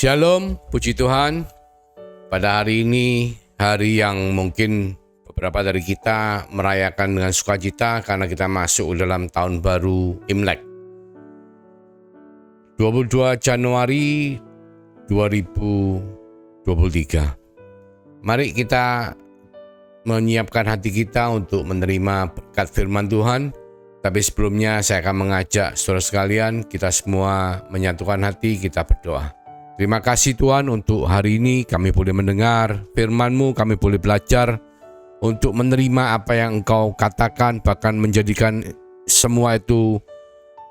Shalom, puji Tuhan. Pada hari ini, hari yang mungkin beberapa dari kita merayakan dengan sukacita karena kita masuk dalam tahun baru Imlek. 22 Januari 2023. Mari kita menyiapkan hati kita untuk menerima berkat firman Tuhan. Tapi sebelumnya saya akan mengajak saudara sekalian, kita semua menyatukan hati, kita berdoa. Terima kasih Tuhan untuk hari ini kami boleh mendengar firman-Mu, kami boleh belajar untuk menerima apa yang Engkau katakan, bahkan menjadikan semua itu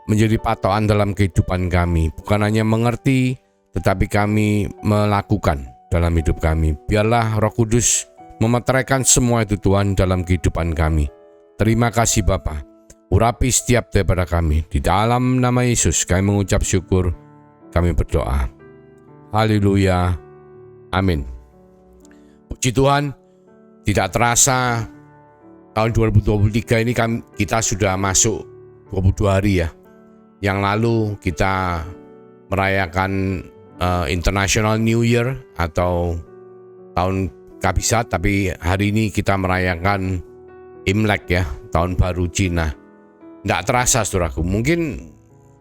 menjadi patokan dalam kehidupan kami. Bukan hanya mengerti, tetapi kami melakukan dalam hidup kami. Biarlah Roh Kudus memeteraikan semua itu Tuhan dalam kehidupan kami. Terima kasih Bapa. Urapi setiap daripada kami. Di dalam nama Yesus kami mengucap syukur, kami berdoa. Haleluya. Amin. Puji Tuhan, tidak terasa tahun 2023 ini kita sudah masuk 22 hari ya. Yang lalu kita merayakan International New Year atau tahun Kabisat, tapi hari ini kita merayakan Imlek ya, tahun baru Cina. Tidak terasa saudaraku, mungkin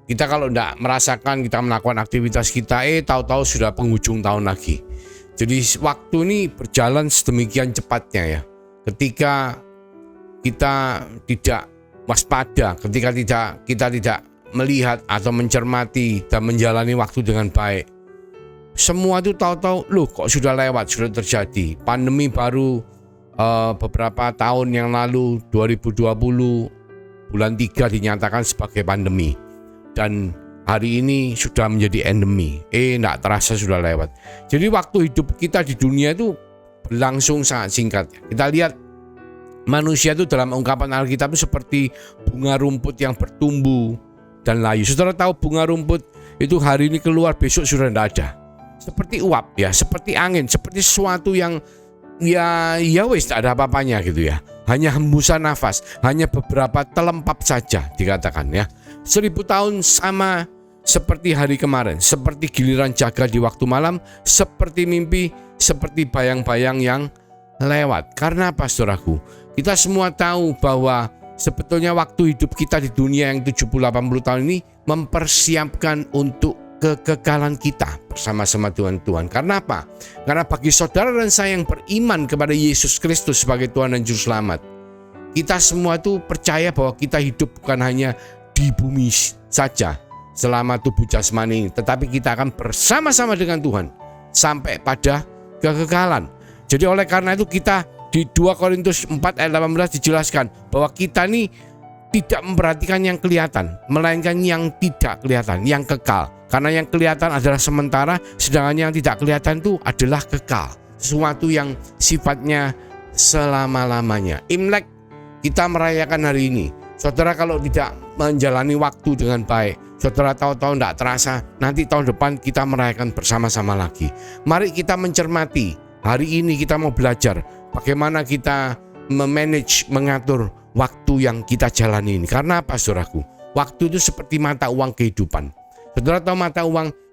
kita kalau tidak merasakan, kita melakukan aktivitas kita, tahu-tahu sudah penghujung tahun lagi. Jadi waktu ini berjalan sedemikian cepatnya ya. Ketika kita tidak waspada, ketika kita tidak melihat atau mencermati dan menjalani waktu dengan baik, semua itu tahu-tahu, loh kok sudah lewat, sudah terjadi. Pandemi baru beberapa tahun yang lalu, 2020, bulan 3 dinyatakan sebagai pandemi. Dan hari ini sudah menjadi endemi. Tidak terasa sudah lewat. Jadi waktu hidup kita di dunia itu berlangsung sangat singkat. Kita lihat manusia itu dalam ungkapan Alkitab itu seperti bunga rumput yang bertumbuh dan layu. Saudara tahu bunga rumput itu hari ini keluar, besok sudah tidak ada. Seperti uap ya, seperti angin, seperti sesuatu yang ya wis tak ada apa-apanya gitu ya. Hanya hembusan nafas, hanya beberapa telempap saja dikatakan ya. 1000 tahun sama seperti hari kemarin, seperti giliran jaga di waktu malam, seperti mimpi, seperti bayang-bayang yang lewat. Karena apa saudaraku? Kita semua tahu bahwa sebetulnya waktu hidup kita di dunia yang 70-80 tahun ini mempersiapkan untuk kekekalan kita bersama-sama Tuhan. Karena apa? Karena bagi saudara dan saya yang beriman kepada Yesus Kristus sebagai Tuhan dan Juru Selamat, kita semua itu percaya bahwa kita hidup bukan hanya di bumi saja selama tubuh jasmani ini, tetapi kita akan bersama-sama dengan Tuhan sampai pada kekekalan. Jadi oleh karena itu kita di 2 Korintus 4 ayat 18 dijelaskan bahwa kita ini tidak memperhatikan yang kelihatan, melainkan yang tidak kelihatan, yang kekal. Karena yang kelihatan adalah sementara, sedangkan yang tidak kelihatan itu adalah kekal. Sesuatu yang sifatnya selama-lamanya. Imlek kita merayakan hari ini. Saudara kalau tidak menjalani waktu dengan baik, saudara tahu-tahu tidak terasa, nanti tahun depan kita merayakan bersama-sama lagi. Mari kita mencermati. Hari ini kita mau belajar bagaimana kita memanage, mengatur waktu yang kita jalani ini. Karena apa saudaraku? Waktu itu seperti mata uang kehidupan. Saudara tahu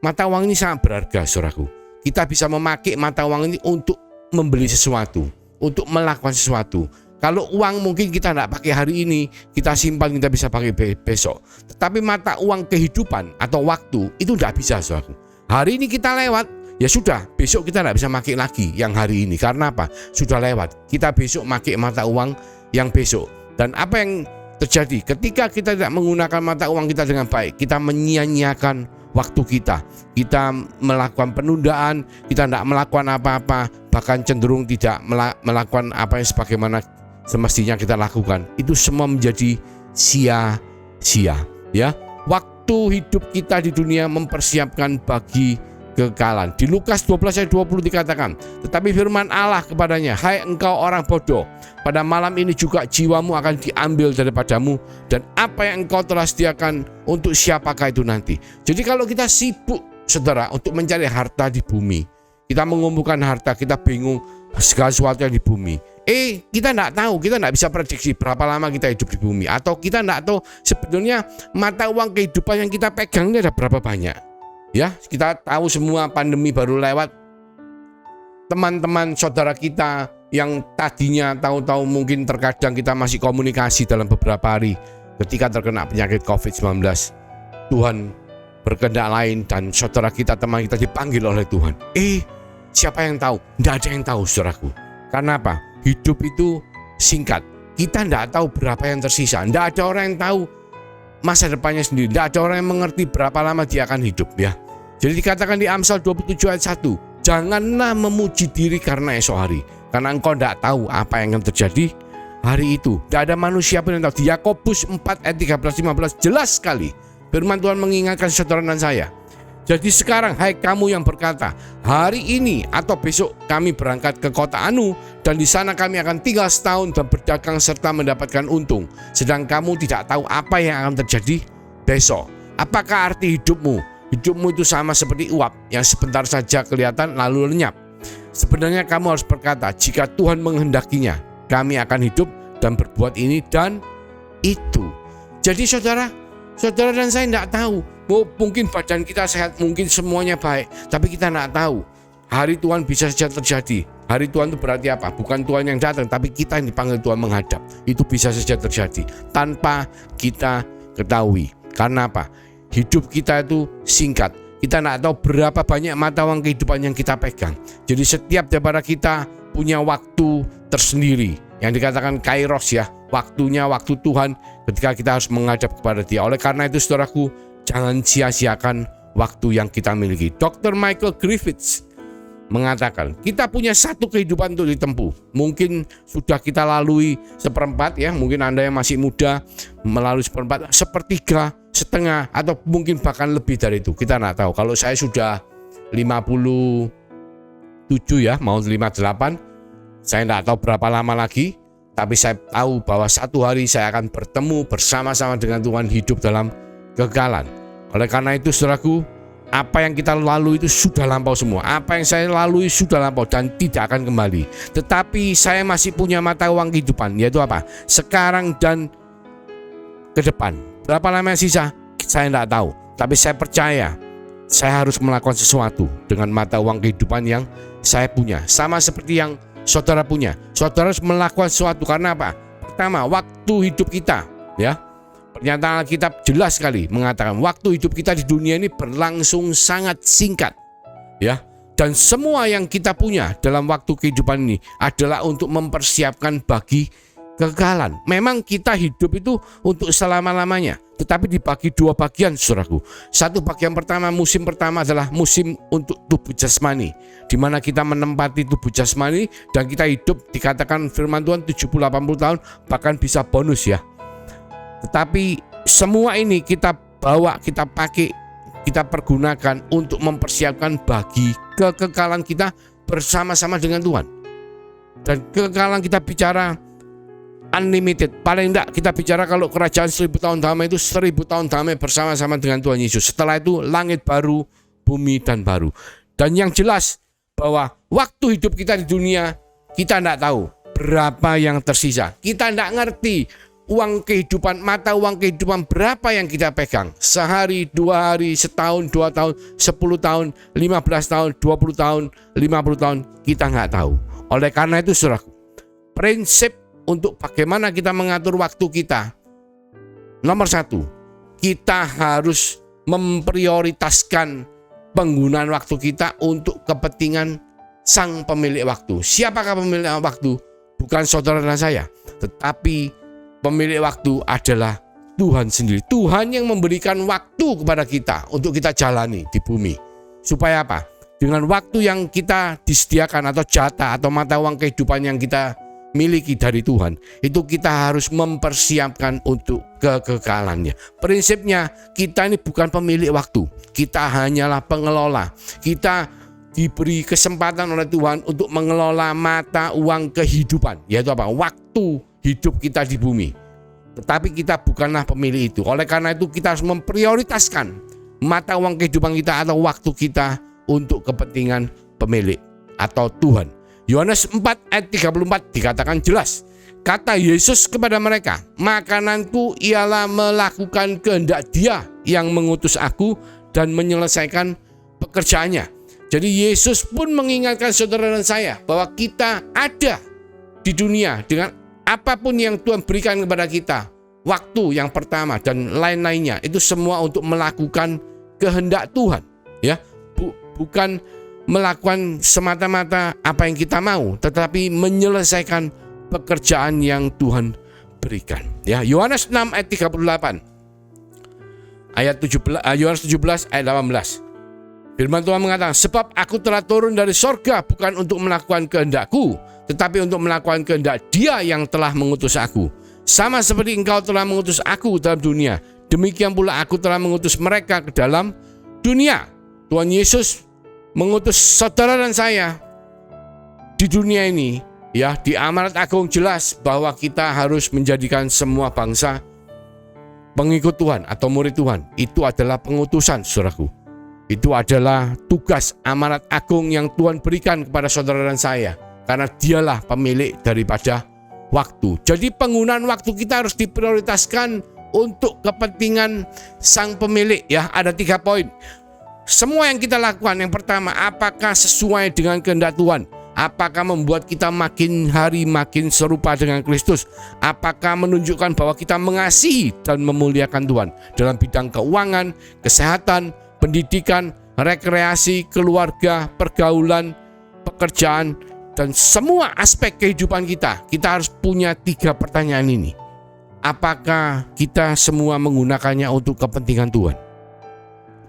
mata uang ini sangat berharga saudaraku. Kita bisa memakai mata uang ini untuk membeli sesuatu, untuk melakukan sesuatu. Kalau uang mungkin kita tidak pakai hari ini, kita simpan, kita bisa pakai besok. Tetapi mata uang kehidupan atau waktu itu tidak bisa saudaraku. Hari ini kita lewat, ya sudah, besok kita tidak bisa pakai lagi yang hari ini. Karena apa? Sudah lewat. Kita besok pakai mata uang yang besok. Dan apa yang terjadi ketika kita tidak menggunakan mata uang kita dengan baik, kita menyia-nyiakan waktu kita. Kita melakukan penundaan, kita tidak melakukan apa-apa, bahkan cenderung tidak melakukan apa yang sebagaimana semestinya kita lakukan. Itu semua menjadi sia-sia ya. Waktu hidup kita di dunia mempersiapkan bagi kekekalan. Di Lukas 12 ayat 20 dikatakan, tetapi firman Allah kepadanya, hai engkau orang bodoh, pada malam ini juga jiwamu akan diambil daripadamu, dan apa yang engkau telah sediakan untuk siapakah itu nanti. Jadi kalau kita sibuk saudara untuk mencari harta di bumi, kita mengumpulkan harta, kita bingung segala sesuatu yang di bumi, kita tidak tahu, kita tidak bisa prediksi berapa lama kita hidup di bumi, atau kita tidak tahu sebetulnya mata uang kehidupan yang kita pegang ini ada berapa banyak. Ya, kita tahu semua pandemi baru lewat. Teman-teman saudara kita yang tadinya tahu-tahu mungkin terkadang kita masih komunikasi dalam beberapa hari ketika terkena penyakit COVID-19. Tuhan berkehendak lain dan saudara kita, teman kita dipanggil oleh Tuhan. Siapa yang tahu? Tidak ada yang tahu, saudaraku. Karena apa? Hidup itu singkat. Kita tidak tahu berapa yang tersisa. Tidak ada orang yang tahu masa depannya sendiri. Tidak ada orang yang mengerti berapa lama dia akan hidup, ya. Jadi dikatakan di Amsal 27 ayat 1, janganlah memuji diri karena esok hari, karena engkau tidak tahu apa yang akan terjadi hari itu. Tidak ada manusia pun yang tahu. Di Yakobus 4 ayat 13-15 jelas sekali firman Tuhan mengingatkan saudara dan saya. Jadi sekarang, hai kamu yang berkata, hari ini atau besok kami berangkat ke kota Anu, dan di sana kami akan tinggal setahun dan berdagang serta mendapatkan untung. Sedang kamu tidak tahu apa yang akan terjadi besok. Apakah arti hidupmu? Hidupmu itu sama seperti uap yang sebentar saja kelihatan lalu lenyap. Sebenarnya kamu harus berkata, jika Tuhan menghendakinya, kami akan hidup dan berbuat ini dan itu. Jadi saudara dan saya tidak tahu. Mungkin badan kita sehat, mungkin semuanya baik, tapi kita tidak tahu. Hari Tuhan bisa saja terjadi. Hari Tuhan itu berarti apa? Bukan Tuhan yang datang, tapi kita yang dipanggil Tuhan menghadap. Itu bisa saja terjadi tanpa kita ketahui. Karena apa? Hidup kita itu singkat. Kita tidak tahu berapa banyak mata uang kehidupan yang kita pegang. Jadi setiap daripada kita punya waktu tersendiri, yang dikatakan kairos, ya, waktunya, waktu Tuhan ketika kita harus menghadap kepada Dia. Oleh karena itu saudaraku, jangan sia-siakan waktu yang kita miliki. Dr. Michael Griffiths mengatakan, kita punya satu kehidupan untuk ditempuh. Mungkin sudah kita lalui seperempat, ya. Mungkin Anda yang masih muda melalui seperempat, sepertiga, setengah, atau mungkin bahkan lebih dari itu. Kita tidak tahu. Kalau saya sudah 57, ya, mau 58, saya tidak tahu berapa lama lagi. Tapi saya tahu bahwa satu hari saya akan bertemu bersama-sama dengan Tuhan, hidup dalam kekekalan. Oleh karena itu saudaraku, apa yang kita lalui itu sudah lampau semua. Apa yang saya lalui sudah lampau dan tidak akan kembali. Tetapi saya masih punya mata uang kehidupan, yaitu apa? Sekarang dan ke depan. Berapa lama yang sisa? Saya tidak tahu. Tapi saya percaya saya harus melakukan sesuatu dengan mata uang kehidupan yang saya punya. Sama seperti yang saudara punya. Saudara harus melakukan sesuatu. Karena apa? Pertama, waktu hidup kita, ya. Pernyataan Alkitab jelas sekali mengatakan waktu hidup kita di dunia ini berlangsung sangat singkat, ya. Dan semua yang kita punya dalam waktu kehidupan ini adalah untuk mempersiapkan bagi kekekalan. Memang kita hidup itu untuk selama-lamanya, tetapi dibagi dua bagian, saudaraku. Satu bagian pertama, musim pertama adalah musim untuk tubuh jasmani, di mana kita menempati tubuh jasmani dan kita hidup, dikatakan firman Tuhan 70-80 tahun, bahkan bisa bonus, ya. Tetapi semua ini kita bawa, kita pakai, kita pergunakan untuk mempersiapkan bagi kekekalan kita bersama-sama dengan Tuhan. Dan kekekalan kita bicara unlimited. Paling tidak kita bicara kalau kerajaan 1000 tahun damai itu 1000 tahun damai bersama-sama dengan Tuhan Yesus. Setelah itu langit baru, bumi dan baru. Dan yang jelas bahwa waktu hidup kita di dunia, kita tidak tahu berapa yang tersisa. Kita tidak ngerti uang kehidupan, mata uang kehidupan berapa yang kita pegang. Sehari, 2 hari, setahun, 2 tahun, 10 tahun, 15 tahun, 20 tahun, 50 tahun, kita nggak tahu. Oleh karena itu saudara, prinsip untuk bagaimana kita mengatur waktu kita, nomor 1, kita harus memprioritaskan penggunaan waktu kita untuk kepentingan sang pemilik waktu. Siapakah pemilik waktu? Bukan saudara dan saya, tetapi pemilik waktu adalah Tuhan sendiri. Tuhan yang memberikan waktu kepada kita untuk kita jalani di bumi. Supaya apa? Dengan waktu yang kita disediakan atau jatah atau mata uang kehidupan yang kita miliki dari Tuhan, itu kita harus mempersiapkan untuk kekekalannya. Prinsipnya kita ini bukan pemilik waktu. Kita hanyalah pengelola. Kita diberi kesempatan oleh Tuhan untuk mengelola mata uang kehidupan, yaitu apa? Waktu hidup kita di bumi. Tetapi kita bukanlah pemilik itu. Oleh karena itu kita harus memprioritaskan mata uang kehidupan kita atau waktu kita untuk kepentingan pemilik atau Tuhan. Yohanes 4 ayat 34 dikatakan jelas. Kata Yesus kepada mereka, makananku ialah melakukan kehendak Dia yang mengutus aku dan menyelesaikan pekerjaannya. Jadi Yesus pun mengingatkan saudara dan saya bahwa kita ada di dunia dengan apapun yang Tuhan berikan kepada kita. Waktu yang pertama dan lain-lainnya itu semua untuk melakukan kehendak Tuhan, ya. Bukan melakukan semata-mata apa yang kita mau, tetapi menyelesaikan pekerjaan yang Tuhan berikan. Ya, Yohanes 6 ayat 38. Yohanes 17 ayat 18. Firman Tuhan mengatakan, sebab aku telah turun dari sorga bukan untuk melakukan kehendakku, tetapi untuk melakukan kehendak Dia yang telah mengutus aku. Sama seperti engkau telah mengutus aku dalam dunia, demikian pula aku telah mengutus mereka ke dalam dunia. Tuhan Yesus mengutus saudara dan saya di dunia ini, ya, di amanat agung jelas bahwa kita harus menjadikan semua bangsa pengikut Tuhan atau murid Tuhan. Itu adalah pengutusan, saudaraku. Itu adalah tugas amanat agung yang Tuhan berikan kepada saudara dan saya, karena Dialah pemilik daripada waktu. Jadi penggunaan waktu kita harus diprioritaskan untuk kepentingan sang pemilik, ya. Ada 3 poin. Semua yang kita lakukan, yang pertama, apakah sesuai dengan kehendak Tuhan? Apakah membuat kita makin hari makin serupa dengan Kristus? Apakah menunjukkan bahwa kita mengasihi dan memuliakan Tuhan dalam bidang keuangan, kesehatan, pendidikan, rekreasi, keluarga, pergaulan, pekerjaan, dan semua aspek kehidupan kita? Kita harus punya 3 pertanyaan ini. Apakah kita semua menggunakannya untuk kepentingan Tuhan?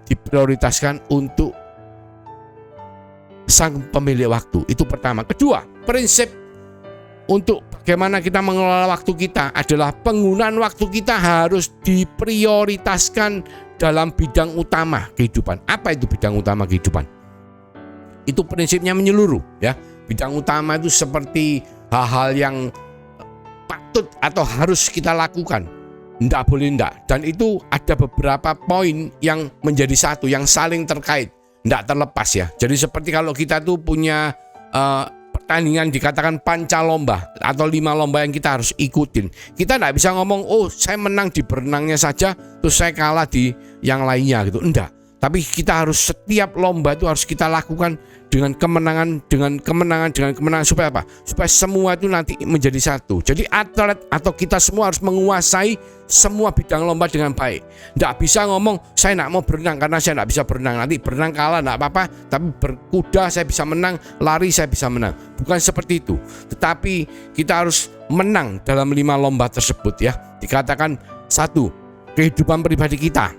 Diprioritaskan untuk sang pemilik waktu. Itu pertama. Kedua, prinsip untuk bagaimana kita mengelola waktu kita adalah penggunaan waktu kita harus diprioritaskan dalam bidang utama kehidupan. Apa itu bidang utama kehidupan? Itu prinsipnya menyeluruh, ya. Bidang utama itu seperti hal-hal yang patut atau harus kita lakukan, tidak boleh tidak. Dan itu ada beberapa poin yang menjadi satu, yang saling terkait, tidak terlepas, ya. Jadi seperti kalau kita tuh punya pertandingan dikatakan pancalomba atau 5 lomba yang kita harus ikutin. Kita tidak bisa ngomong, oh saya menang di berenangnya saja, terus saya kalah di yang lainnya gitu. Enggak. Tapi kita harus setiap lomba itu harus kita lakukan dengan kemenangan supaya apa? Supaya semua itu nanti menjadi satu. Jadi atlet atau kita semua harus menguasai semua bidang lomba dengan baik. Tidak bisa ngomong saya tidak mau berenang karena saya tidak bisa berenang. Nanti berenang kalah tidak apa-apa, tapi berkuda saya bisa menang, lari saya bisa menang. Bukan seperti itu. Tetapi kita harus menang dalam 5 lomba tersebut, ya. Dikatakan 1, kehidupan pribadi kita.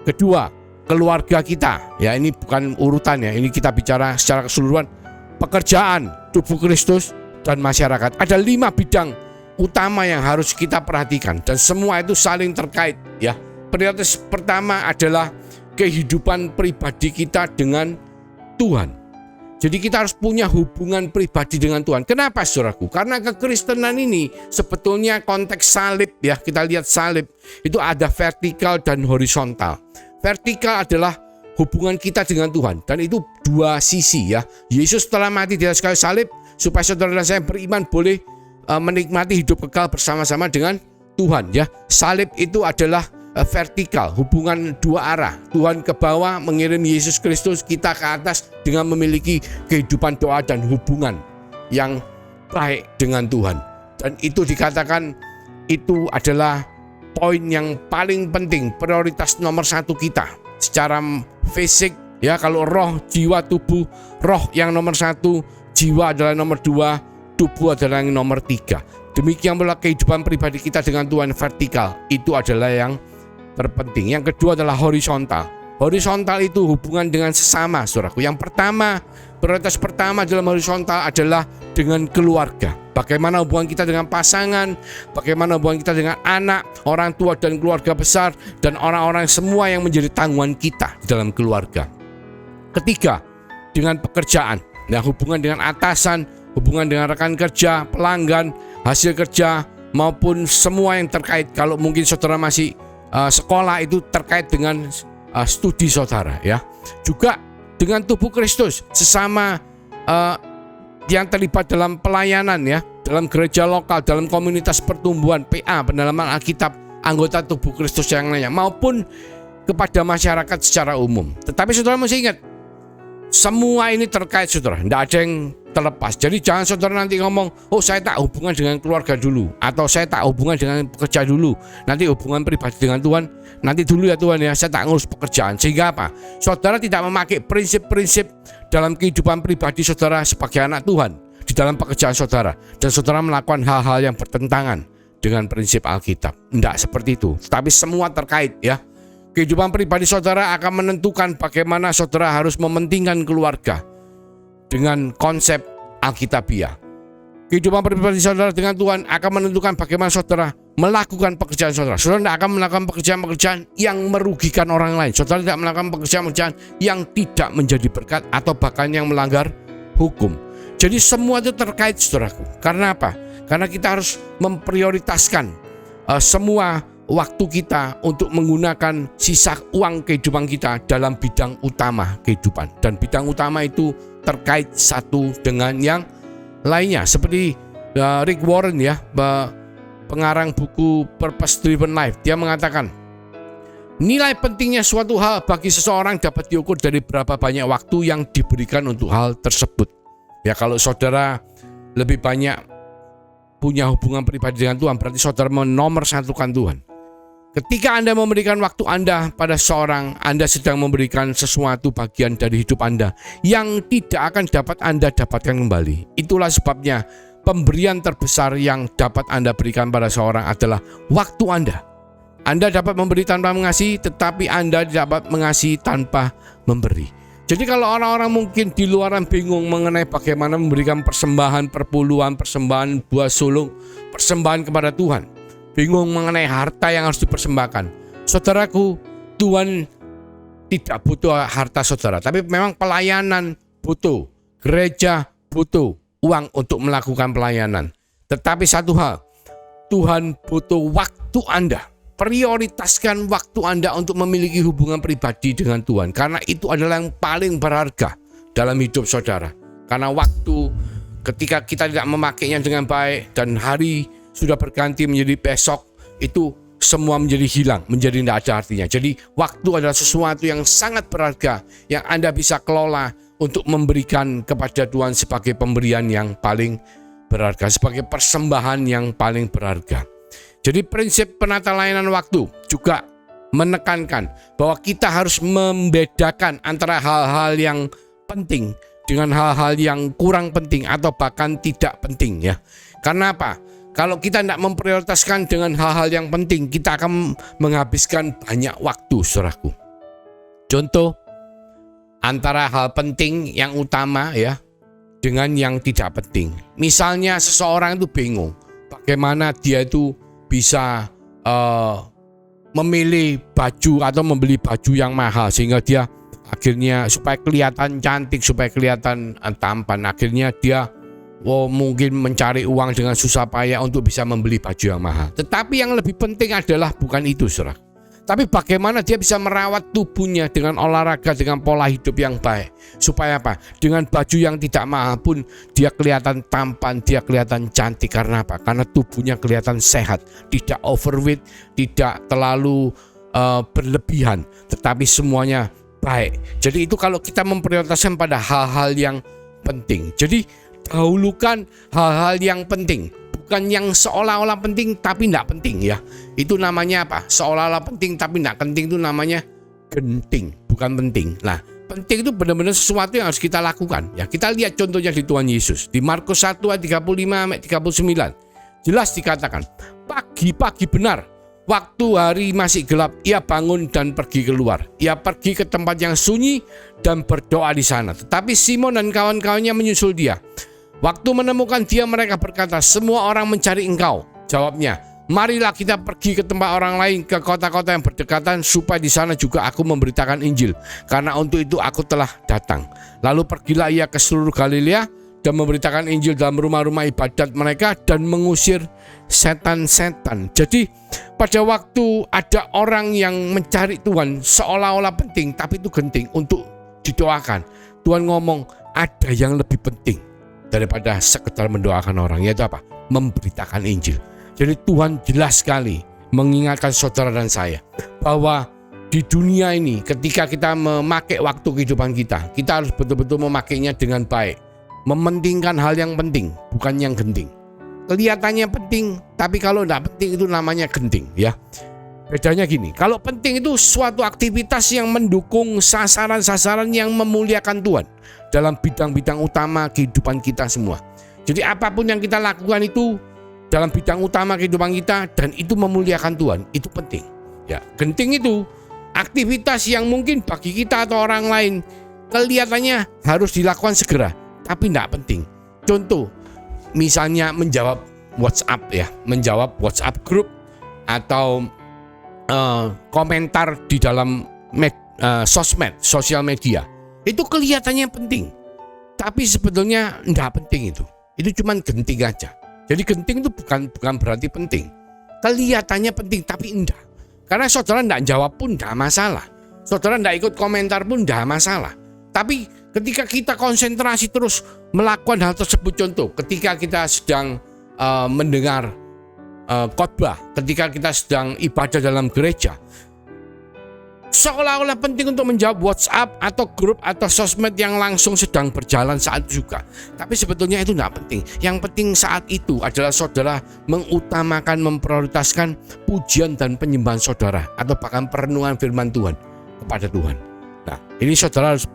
Kedua, keluarga kita, ya. Ini bukan urutan, ya. Ini kita bicara secara keseluruhan. Pekerjaan, tubuh Kristus, dan masyarakat. Ada 5 bidang utama yang harus kita perhatikan, dan semua itu saling terkait, ya. Prioritas pertama adalah kehidupan pribadi kita dengan Tuhan. Jadi kita harus punya hubungan pribadi dengan Tuhan. Kenapa, saudaraku? Karena kekristenan ini sebetulnya konteks salib, ya. Kita lihat salib itu ada vertikal dan horizontal. Vertikal adalah hubungan kita dengan Tuhan, dan itu 2 sisi, ya. Yesus telah mati di atas kayu salib supaya saudara dan saya beriman boleh menikmati hidup kekal bersama-sama dengan Tuhan, ya. Salib itu adalah vertikal, hubungan 2 arah. Tuhan ke bawah mengirim Yesus Kristus, kita ke atas dengan memiliki kehidupan doa dan hubungan yang baik dengan Tuhan. Dan itu dikatakan itu adalah poin yang paling penting, prioritas nomor 1 kita secara fisik, ya. Kalau roh, jiwa, tubuh, roh yang nomor 1, jiwa adalah nomor 2, tubuh adalah yang nomor 3. Demikian pula kehidupan pribadi kita dengan Tuhan, vertikal, itu adalah yang terpenting. Yang kedua adalah horizontal. Horizontal itu hubungan dengan sesama, saudaraku. Yang pertama, prioritas pertama dalam horizontal adalah dengan keluarga. Bagaimana hubungan kita dengan pasangan, bagaimana hubungan kita dengan anak, orang tua dan keluarga besar, dan orang-orang semua yang menjadi tanggungan kita di dalam keluarga. Ketiga, dengan pekerjaan. Nah, hubungan dengan atasan, hubungan dengan rekan kerja, pelanggan, hasil kerja, maupun semua yang terkait. Kalau mungkin saudara masih sekolah, itu terkait dengan studi saudara, ya. Juga dengan tubuh Kristus, sesama yang terlibat dalam pelayanan, ya, dalam gereja lokal, dalam komunitas pertumbuhan PA, pendalaman Alkitab, anggota tubuh Kristus yang lainnya, maupun kepada masyarakat secara umum. Tetapi saudara mesti ingat, semua ini terkait saudara, tidak ada yang terlepas. Jadi jangan saudara nanti ngomong, oh saya tak hubungan dengan keluarga dulu, atau saya tak hubungan dengan pekerja dulu, nanti hubungan pribadi dengan Tuhan, nanti dulu ya Tuhan ya, saya tak ngurus pekerjaan. Sehingga apa? Saudara tidak memakai prinsip-prinsip dalam kehidupan pribadi saudara sebagai anak Tuhan di dalam pekerjaan saudara, dan saudara melakukan hal-hal yang bertentangan dengan prinsip Alkitab. Tidak seperti itu, tapi semua terkait ya. Kehidupan pribadi saudara akan menentukan bagaimana saudara harus mementingkan keluarga dengan konsep Alkitabiah. Kehidupan pribadi saudara dengan Tuhan akan menentukan bagaimana saudara melakukan pekerjaan saudara. Saudara tidak akan melakukan pekerjaan-pekerjaan yang merugikan orang lain. Saudara tidak melakukan pekerjaan-pekerjaan yang tidak menjadi berkat atau bahkan yang melanggar hukum. Jadi semua itu terkait saudaraku. Karena apa? Karena kita harus memprioritaskan semua waktu kita untuk menggunakan sisa uang kehidupan kita dalam bidang utama kehidupan. Dan bidang utama itu terkait satu dengan yang lainnya. Seperti Rick Warren ya, pengarang buku Purpose Driven Life, dia mengatakan nilai pentingnya suatu hal bagi seseorang dapat diukur dari berapa banyak waktu yang diberikan untuk hal tersebut. Ya, kalau saudara lebih banyak punya hubungan pribadi dengan Tuhan, berarti saudara menomorsatukan Tuhan. Ketika Anda memberikan waktu Anda pada seorang, Anda sedang memberikan sesuatu bagian dari hidup Anda yang tidak akan dapat Anda dapatkan kembali. Itulah sebabnya pemberian terbesar yang dapat Anda berikan pada seorang adalah waktu Anda. Anda dapat memberi tanpa mengasihi, tetapi Anda dapat mengasihi tanpa memberi. Jadi kalau orang-orang mungkin di luaran bingung mengenai bagaimana memberikan persembahan perpuluhan, persembahan buah sulung, persembahan kepada Tuhan, bingung mengenai harta yang harus dipersembahkan, saudaraku, Tuhan tidak butuh harta saudara, tapi memang pelayanan butuh, gereja butuh uang untuk melakukan pelayanan. Tetapi satu hal, Tuhan butuh waktu Anda. Prioritaskan waktu Anda untuk memiliki hubungan pribadi dengan Tuhan, karena itu adalah yang paling berharga dalam hidup saudara. Karena waktu, ketika kita tidak memakainya dengan baik dan hari sudah berganti menjadi besok, itu semua menjadi hilang, menjadi tidak ada artinya. Jadi waktu adalah sesuatu yang sangat berharga yang Anda bisa kelola untuk memberikan kepada Tuhan sebagai pemberian yang paling berharga, sebagai persembahan yang paling berharga. Jadi prinsip penata layanan waktu juga menekankan bahwa kita harus membedakan antara hal-hal yang penting dengan hal-hal yang kurang penting atau bahkan tidak penting ya. Karena apa? Kalau kita tidak memprioritaskan dengan hal-hal yang penting, kita akan menghabiskan banyak waktu, saudaraku. Contoh, antara hal penting yang utama ya dengan yang tidak penting. Misalnya seseorang itu bingung bagaimana dia itu bisa memilih baju atau membeli baju yang mahal, sehingga dia akhirnya supaya kelihatan cantik, supaya kelihatan tampan, akhirnya dia mungkin mencari uang dengan susah payah untuk bisa membeli baju yang mahal. Tetapi yang lebih penting adalah bukan itu, saudara. Tapi bagaimana dia bisa merawat tubuhnya dengan olahraga, dengan pola hidup yang baik. Supaya apa? Dengan baju yang tidak mahal pun dia kelihatan tampan, dia kelihatan cantik. Karena apa? Karena tubuhnya kelihatan sehat, tidak overweight, tidak terlalu berlebihan, tetapi semuanya baik. Jadi itu kalau kita memprioritaskan pada hal-hal yang penting. Jadi dahulukan hal-hal yang penting, bukan yang seolah-olah penting tapi tidak penting ya. Itu namanya apa? Seolah-olah penting tapi tidak penting, itu namanya genting, bukan penting. Nah, penting itu benar-benar sesuatu yang harus kita lakukan ya. Kita lihat contohnya di Tuhan Yesus di Markus 1 ayat 35-39. Jelas dikatakan, pagi-pagi benar, waktu hari masih gelap, ia bangun dan pergi keluar. Ia pergi ke tempat yang sunyi dan berdoa di sana. Tetapi Simon dan kawan-kawannya menyusul dia. Waktu menemukan dia, mereka berkata, semua orang mencari engkau. Jawabnya, marilah kita pergi ke tempat orang lain, ke kota-kota yang berdekatan, supaya di sana juga aku memberitakan Injil. Karena untuk itu aku telah datang. Lalu pergilah ia ke seluruh Galilea dan memberitakan Injil dalam rumah-rumah ibadat mereka dan mengusir setan-setan. Jadi pada waktu ada orang yang mencari Tuhan seolah-olah penting, tapi itu genting untuk didoakan. Tuhan ngomong ada yang lebih penting daripada sekedar mendoakan orang, yaitu apa? Memberitakan Injil. Jadi Tuhan jelas sekali mengingatkan saudara dan saya bahwa di dunia ini, ketika kita memakai waktu kehidupan kita harus betul-betul memakainya dengan baik. Mementingkan hal yang penting, bukan yang genting. Kelihatannya penting, tapi kalau tidak penting itu namanya genting ya. Bedanya gini, kalau penting itu suatu aktivitas yang mendukung sasaran-sasaran yang memuliakan Tuhan dalam bidang-bidang utama kehidupan kita semua. Jadi apapun yang kita lakukan itu dalam bidang utama kehidupan kita dan itu memuliakan Tuhan, itu penting. Ya, genting itu aktivitas yang mungkin bagi kita atau orang lain kelihatannya harus dilakukan segera, tapi tidak penting. Contoh, misalnya menjawab WhatsApp ya, menjawab WhatsApp grup atau komentar di dalam sosmed, sosial media. Itu kelihatannya penting, tapi sebetulnya tidak penting itu. Itu cuma genting aja. Jadi genting itu bukan berarti penting. Kelihatannya penting, tapi enggak. Karena saudara tidak jawab pun tidak masalah. Saudara tidak ikut komentar pun tidak masalah. Tapi ketika kita konsentrasi terus melakukan hal tersebut, contoh ketika kita sedang mendengar khotbah, ketika kita sedang ibadah dalam gereja, seolah-olah penting untuk menjawab WhatsApp atau grup atau sosmed yang langsung sedang berjalan saat juga. Tapi sebetulnya itu tidak penting. Yang penting saat itu adalah saudara mengutamakan, memprioritaskan pujian dan penyembahan saudara, atau bahkan perenungan firman Tuhan kepada Tuhan. Nah, ini saudara harus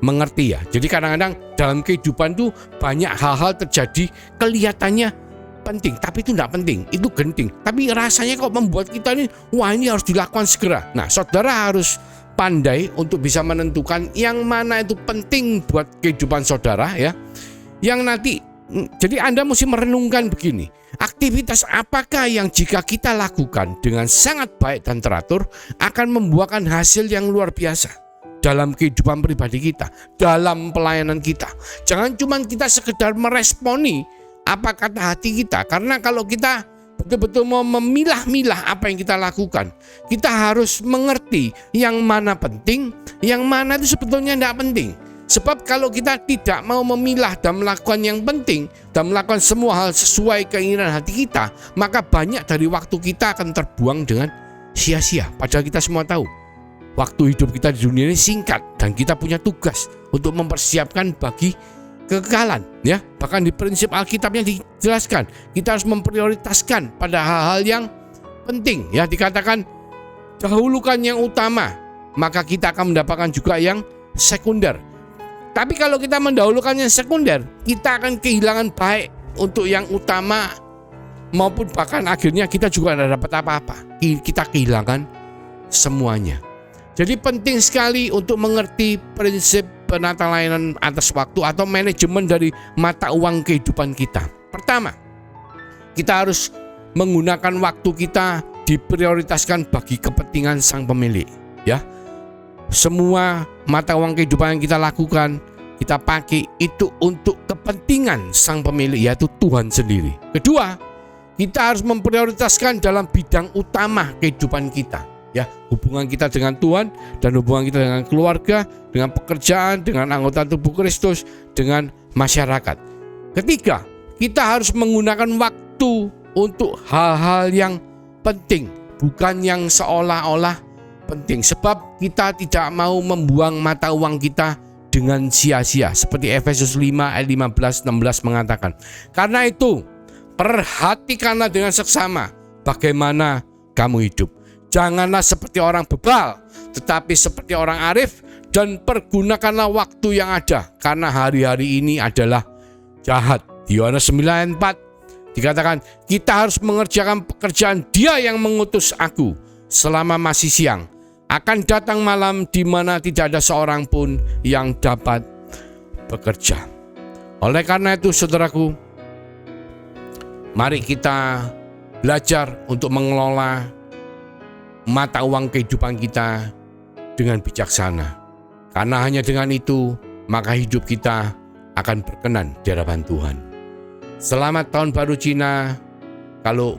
mengerti ya. Jadi kadang-kadang dalam kehidupan itu banyak hal-hal terjadi kelihatannya penting, tapi itu tidak penting, itu genting. Tapi rasanya kok membuat kita ini, wah ini harus dilakukan segera. Nah, saudara harus pandai untuk bisa menentukan yang mana itu penting buat kehidupan saudara ya. Yang nanti, jadi Anda mesti merenungkan begini, aktivitas apakah yang jika kita lakukan dengan sangat baik dan teratur akan membuahkan hasil yang luar biasa dalam kehidupan pribadi kita, dalam pelayanan kita. Jangan cuma kita sekedar meresponi apa kata hati kita, karena kalau kita betul-betul mau memilah-milah apa yang kita lakukan, kita harus mengerti yang mana penting, yang mana itu sebetulnya tidak penting. Sebab kalau kita tidak mau memilah dan melakukan yang penting dan melakukan semua hal sesuai keinginan hati kita, maka banyak dari waktu kita akan terbuang dengan sia-sia. Padahal kita semua tahu waktu hidup kita di dunia ini singkat dan kita punya tugas untuk mempersiapkan bagi kekekalan ya. Bahkan di prinsip Alkitabnya dijelaskan kita harus memprioritaskan pada hal-hal yang penting ya. Dikatakan dahulukan yang utama, maka kita akan mendapatkan juga yang sekunder. Tapi kalau kita mendahulukan yang sekunder, kita akan kehilangan baik untuk yang utama, maupun bahkan akhirnya kita juga tidak dapat apa-apa. Kita kehilangan semuanya. Jadi penting sekali untuk mengerti prinsip penata layanan atas waktu atau manajemen dari mata uang kehidupan kita. Pertama, kita harus menggunakan waktu kita diprioritaskan bagi kepentingan sang pemilik ya. Semua mata uang kehidupan yang kita lakukan, kita pakai itu untuk kepentingan sang pemilik, yaitu Tuhan sendiri. Kedua, kita harus memprioritaskan dalam bidang utama kehidupan kita ya, hubungan kita dengan Tuhan dan hubungan kita dengan keluarga, dengan pekerjaan, dengan anggota tubuh Kristus, dengan masyarakat. Ketiga, kita harus menggunakan waktu untuk hal-hal yang penting, bukan yang seolah-olah penting. Sebab kita tidak mau membuang mata uang kita dengan sia-sia, seperti Efesus 5 ayat 15-16 mengatakan. Karena itu, perhatikanlah dengan seksama bagaimana kamu hidup. Janganlah seperti orang bebal, tetapi seperti orang arif, dan pergunakanlah waktu yang ada, karena hari-hari ini adalah jahat. Di Yohanes 9:4 dikatakan, kita harus mengerjakan pekerjaan Dia yang mengutus aku selama masih siang. Akan datang malam di mana tidak ada seorang pun yang dapat bekerja. Oleh karena itu, saudaraku, mari kita belajar untuk mengelola mata uang kehidupan kita dengan bijaksana. Karena hanya dengan itu, maka hidup kita akan berkenan di hadapan Tuhan. Selamat Tahun Baru Cina. Kalau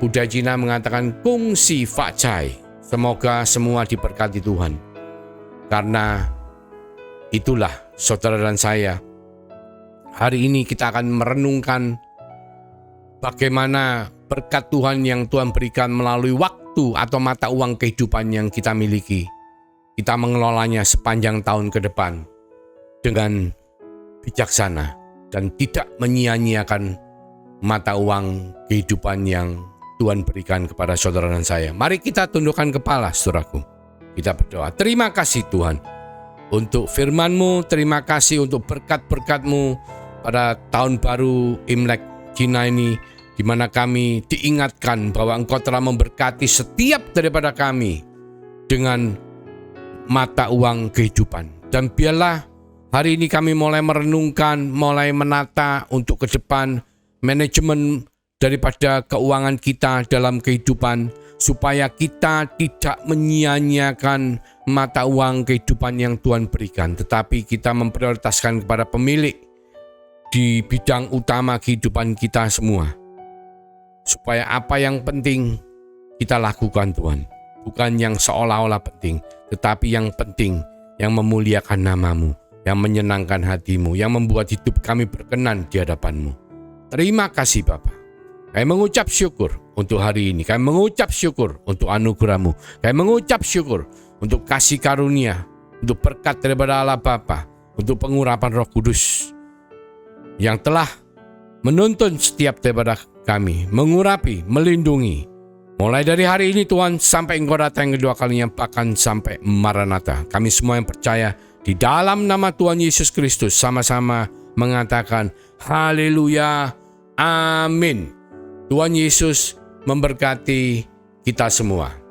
budaya Cina mengatakan Kung Si Fa Cai. Semoga semua diberkati Tuhan. Karena itulah saudara dan saya, hari ini kita akan merenungkan bagaimana berkat Tuhan yang Tuhan berikan melalui waktu waktu atau mata uang kehidupan yang kita miliki, kita mengelolanya sepanjang tahun ke depan dengan bijaksana dan tidak menyia-nyiakan mata uang kehidupan yang Tuhan berikan kepada saudara dan saya. Mari kita tundukkan kepala, saudaraku. Kita berdoa. Terima kasih Tuhan untuk firman-Mu, terima kasih untuk berkat-berkat-Mu pada tahun baru Imlek Cina ini, di mana kami diingatkan bahwa Engkau telah memberkati setiap daripada kami dengan mata uang kehidupan. Dan biarlah hari ini kami mulai merenungkan, mulai menata untuk ke depan manajemen daripada keuangan kita dalam kehidupan, supaya kita tidak menyia-nyiakan mata uang kehidupan yang Tuhan berikan, tetapi kita memprioritaskan kepada pemilik di bidang utama kehidupan kita semua, supaya apa yang penting kita lakukan Tuhan, bukan yang seolah-olah penting, tetapi yang penting, yang memuliakan nama-Mu, yang menyenangkan hati-Mu, yang membuat hidup kami berkenan di hadapan-Mu. Terima kasih Bapa. Kami mengucap syukur untuk hari ini. Kami mengucap syukur untuk anugerah-Mu. Kami mengucap syukur untuk kasih karunia, untuk berkat daripada Allah Bapa, untuk pengurapan Roh Kudus yang telah menuntun setiap daripada kami, mengurapi, melindungi. Mulai dari hari ini Tuhan, sampai Engkau datang yang kedua kalinya, bahkan sampai Maranatha. Kami semua yang percaya di dalam nama Tuhan Yesus Kristus sama-sama mengatakan haleluya, amin. Tuhan Yesus memberkati kita semua.